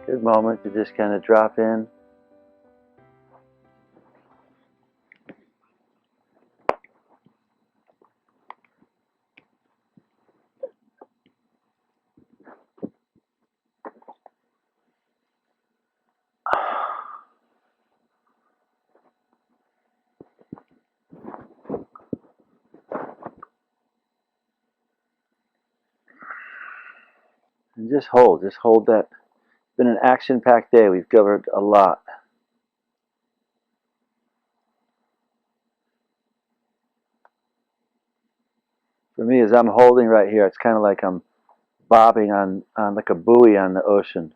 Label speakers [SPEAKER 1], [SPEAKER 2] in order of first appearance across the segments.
[SPEAKER 1] Good moment to just kind of drop in. And just hold that. It's been an action-packed day. We've covered a lot. For me, as I'm holding right here, it's kind of like I'm bobbing on like a buoy on the ocean.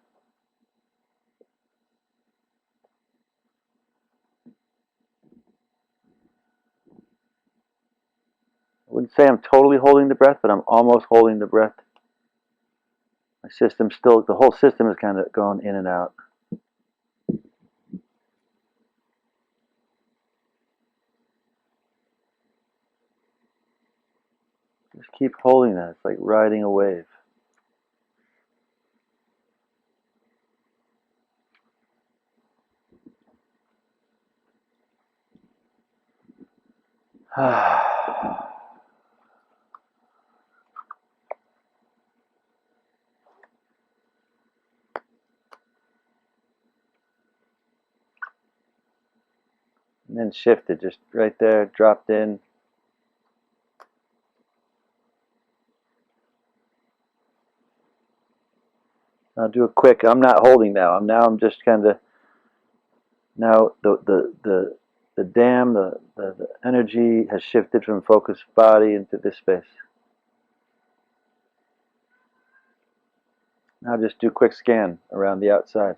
[SPEAKER 1] I wouldn't say I'm totally holding the breath, but I'm almost holding the breath. My system still, the whole system is kind of going in and out. Just keep holding that. It's like riding a wave. And then shifted, just right there, dropped in. I'll do a quick, I'm not holding now. I'm just kind of, now the dam, the energy has shifted from focused body into this space. Now just do a quick scan around the outside.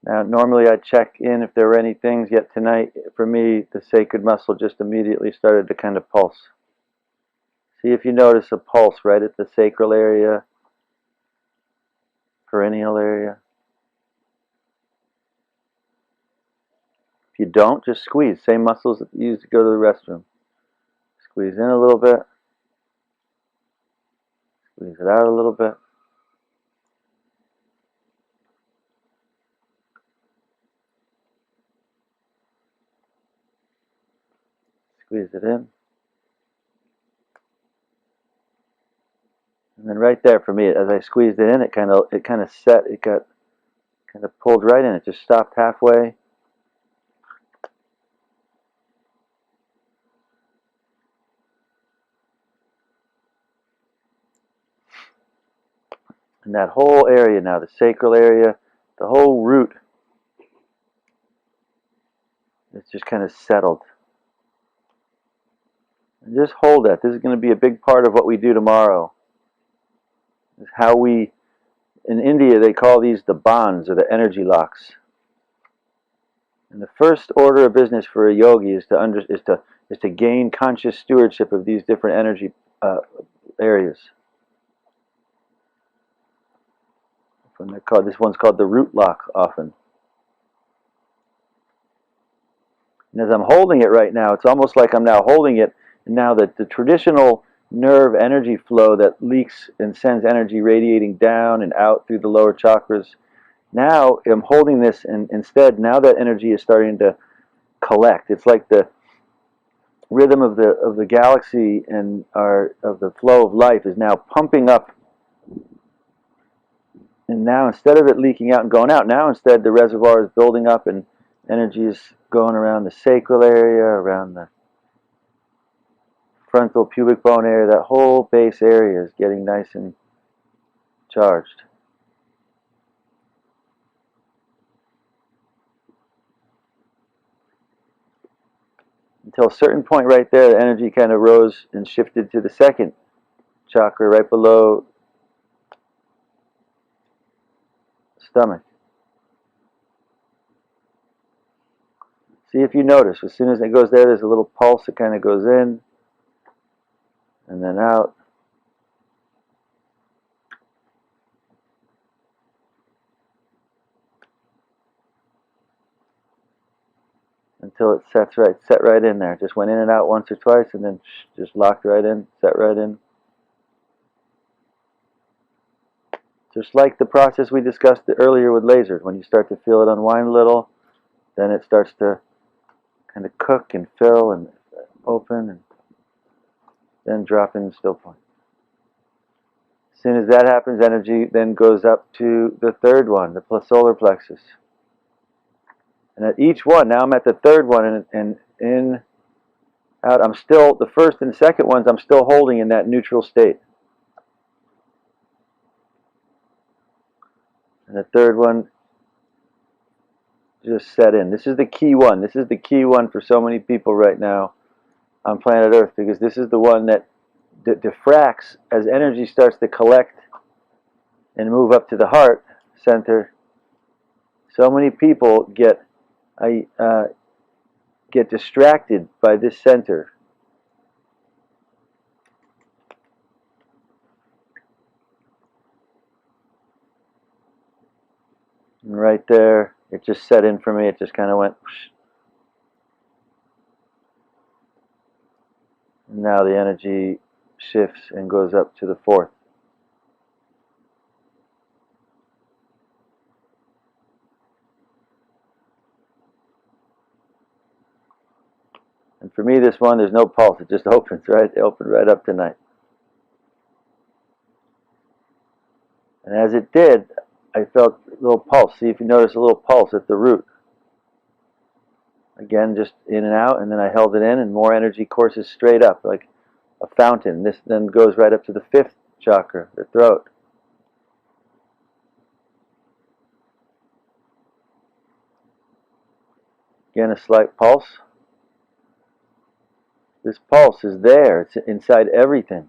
[SPEAKER 1] Now, normally I check in if there were any things, yet tonight, for me, the sacred muscle just immediately started to kind of pulse. See if you notice a pulse right at the sacral area, perineal area. If you don't, just squeeze. Same muscles that you use to go to the restroom. Squeeze in a little bit. Squeeze it out a little bit. Squeeze it in. And then right there for me, as I squeezed it in, it kind of set, it got kind of pulled right in. It just stopped halfway. And that whole area now, the sacral area, the whole root, it's just kind of settled. And just hold that. This is going to be a big part of what we do tomorrow. Is how we, in India, they call these the bonds or the energy locks. And the first order of business for a yogi is to gain conscious stewardship of these different energy areas. This one's called the root lock often. And as I'm holding it right now, it's almost like I'm now holding it, and now that the traditional nerve energy flow that leaks and sends energy radiating down and out through the lower chakras, now I'm holding this, and instead now that energy is starting to collect. It's like the rhythm of the galaxy and of the flow of life is now pumping up. And now instead of it leaking out and going out, now instead the reservoir is building up and energy is going around the sacral area, around the frontal pubic bone area. That whole base area is getting nice and charged. Until a certain point right there, the energy kind of rose and shifted to the second chakra right below the stomach. See if you notice, as soon as it goes there, there's a little pulse that kind of goes in and then out. until it set right in there. Just went in and out once or twice, and then just locked right in, set right in. Just like the process we discussed earlier with lasers. When you start to feel it unwind a little, then it starts to kind of cook and fill and open, and then drop in the still point. As soon as that happens, energy then goes up to the third one, the solar plexus. And at each one, now I'm at the third one, and in, out, I'm still, the first and second ones, I'm still holding in that neutral state. And the third one just set in. This is the key one. This is the key one for so many people right now on planet Earth, because this is the one that diffracts as energy starts to collect and move up to the heart center. So many people get distracted by this center. And right there, it just set in for me. It just kind of went. And now the energy shifts and goes up to the fourth. And for me, this one, there's no pulse. It just opens, right? It opened right up tonight. And as it did, I felt a little pulse. See if you notice a little pulse at the root. Again, just in and out, and then I held it in, and more energy courses straight up, like a fountain. This then goes right up to the fifth chakra, the throat. Again, a slight pulse. This pulse is there. It's inside everything.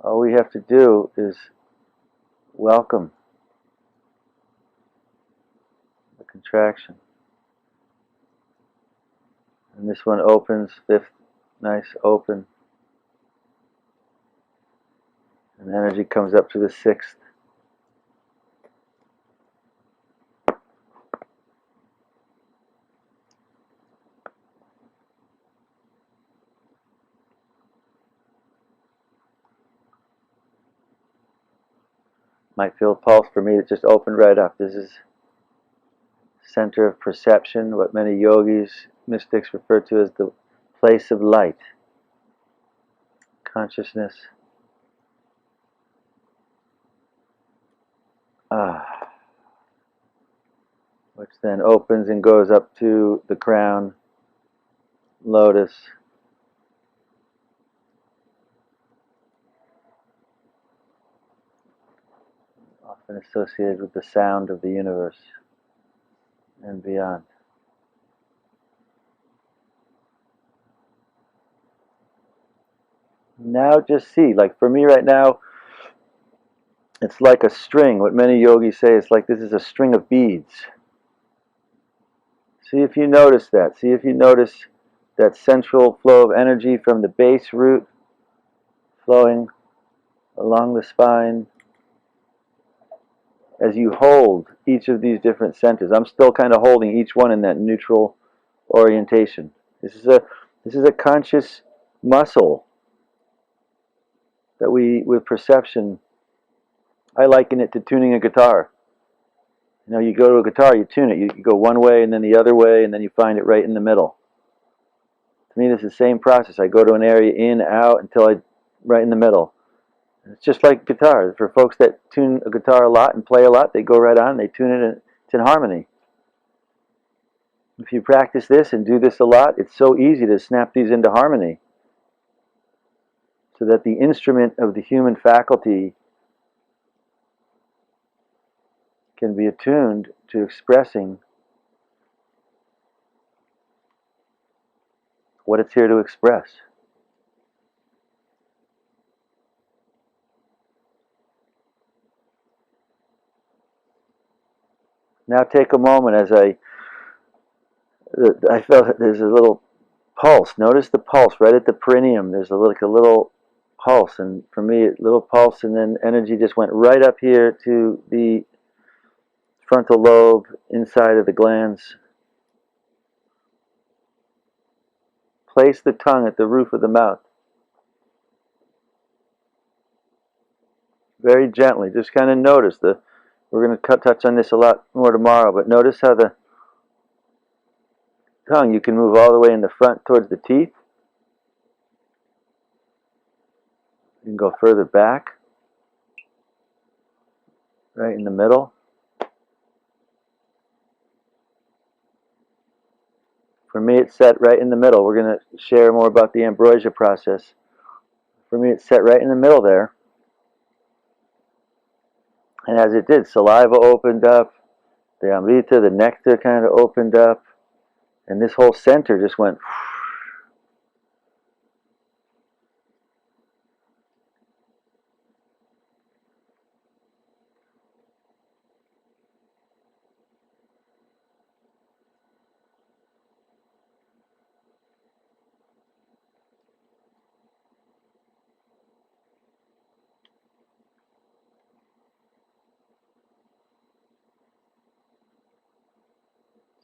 [SPEAKER 1] All we have to do is welcome the contraction. And this one opens, fifth, nice open. And energy comes up to the sixth. Might feel a pulse for me that just opened right up. This is center of perception, what many yogis, mystics refer to as the place of light, consciousness. Which then opens and goes up to the crown, lotus. Often associated with the sound of the universe and beyond. Now just see, like for me right now, it's like a string. What many yogis say is like this is a string of beads. See if you notice that. See if you notice that central flow of energy from the base root flowing along the spine as you hold each of these different centers. I'm still kind of holding each one in that neutral orientation. This is a conscious muscle that we, with perception, I liken it to tuning a guitar. You know, you go to a guitar, you tune it. You go one way and then the other way, and then you find it right in the middle. To me, this is the same process. I go to an area in, out, until right in the middle. It's just like guitar. For folks that tune a guitar a lot and play a lot, they go right on, they tune it, and it's in harmony. If you practice this and do this a lot, it's so easy to snap these into harmony, so that the instrument of the human faculty can be attuned to expressing what it's here to express. Now take a moment as I felt that there's a little pulse. Notice the pulse right at the perineum. There's a little pulse, and for me, a little pulse, and then energy just went right up here to the frontal lobe, inside of the glands. place the tongue at the roof of the mouth. Very gently, just kind of notice the. We're going to touch on this a lot more tomorrow, but notice how the tongue, you can move all the way in the front towards the teeth. You can go further back, right in the middle. For me, it's set right in the middle. We're going to share more about the ambrosia process. For me, it's set right in the middle there. And as it did, saliva opened up, the amrita, the nectar kind of opened up, and this whole center just went.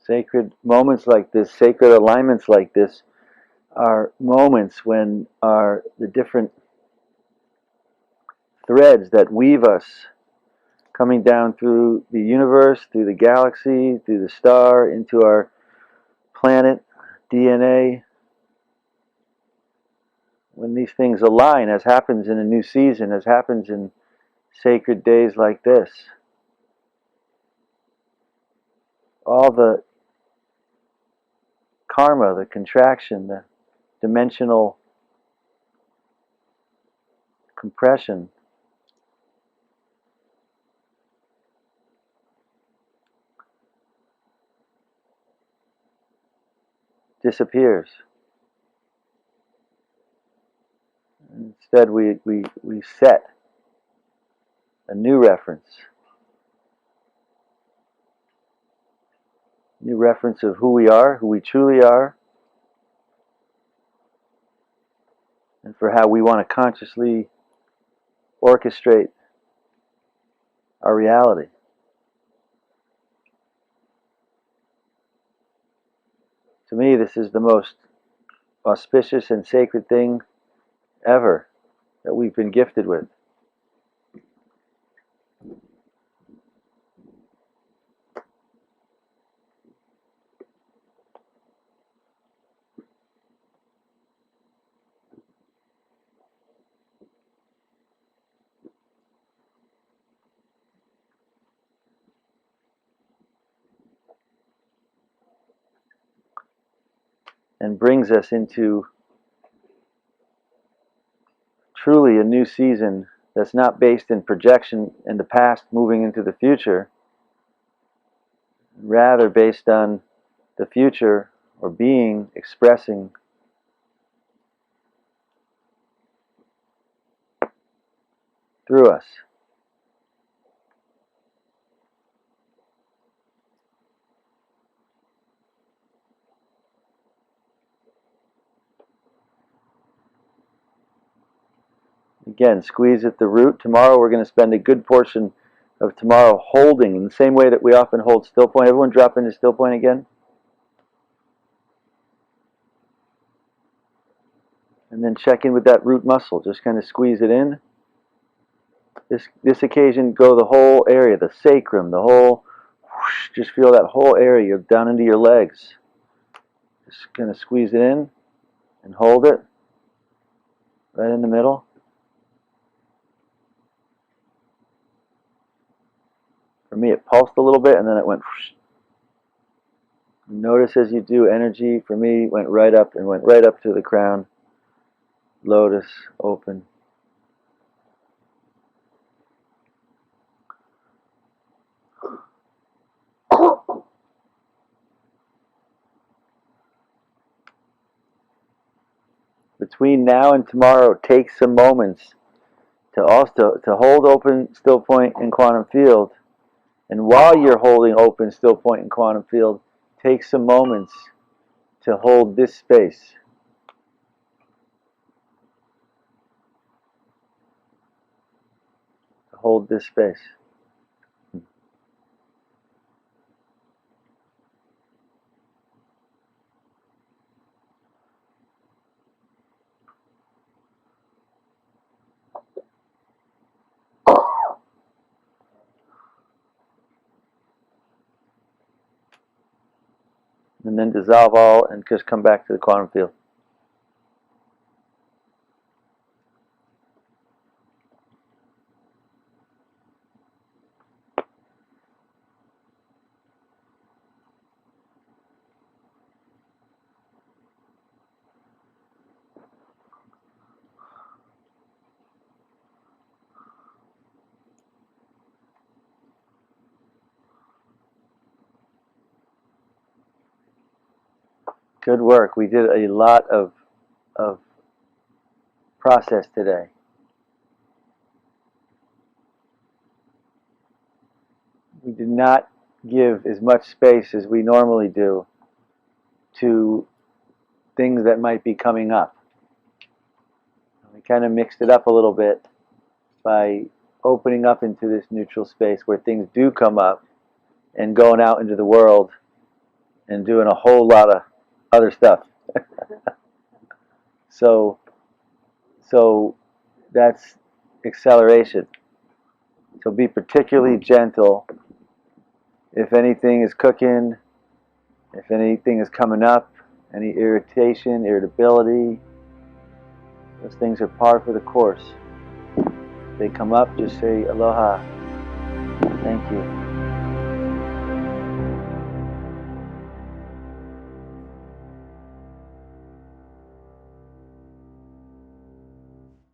[SPEAKER 1] Sacred moments like this, sacred alignments like this, are moments when the different threads that weave us coming down through the universe, through the galaxy, through the star, into our planet, DNA. When these things align, as happens in a new season, as happens in sacred days like this, all the karma, the contraction, the dimensional compression disappears. Instead, we set a new reference of who we truly are, and for how we want to consciously orchestrate our reality. To me, this is the most auspicious and sacred thing ever that we've been gifted with. And brings us into truly a new season that's not based in projection in the past moving into the future, rather based on the future or being expressing through us. Again, squeeze at the root. Tomorrow we're going to spend a good portion of tomorrow holding in the same way that we often hold still point. Everyone drop into still point again. And then check in with that root muscle. Just kind of squeeze it in. This occasion, go the whole area, the sacrum, the whole, whoosh, just feel that whole area down into your legs. Just kind of squeeze it in and hold it right in the middle. For me, it pulsed a little bit and then it went whoosh. Notice as you do, energy for me went right up and went right up to the crown. Lotus, open. Between now and tomorrow, take some moments to hold open still point and quantum field. And while you're holding open still point and quantum field, take some moments to hold this space. To hold this space. and then dissolve all and just come back to the quantum field. Good work. We did a lot of process today. We did not give as much space as we normally do to things that might be coming up. We kind of mixed it up a little bit by opening up into this neutral space where things do come up and going out into the world and doing a whole lot of other stuff. So that's acceleration. So be particularly gentle. If anything is cooking, if anything is coming up, any irritation, irritability, those things are par for the course. If they come up, just say aloha. Thank you.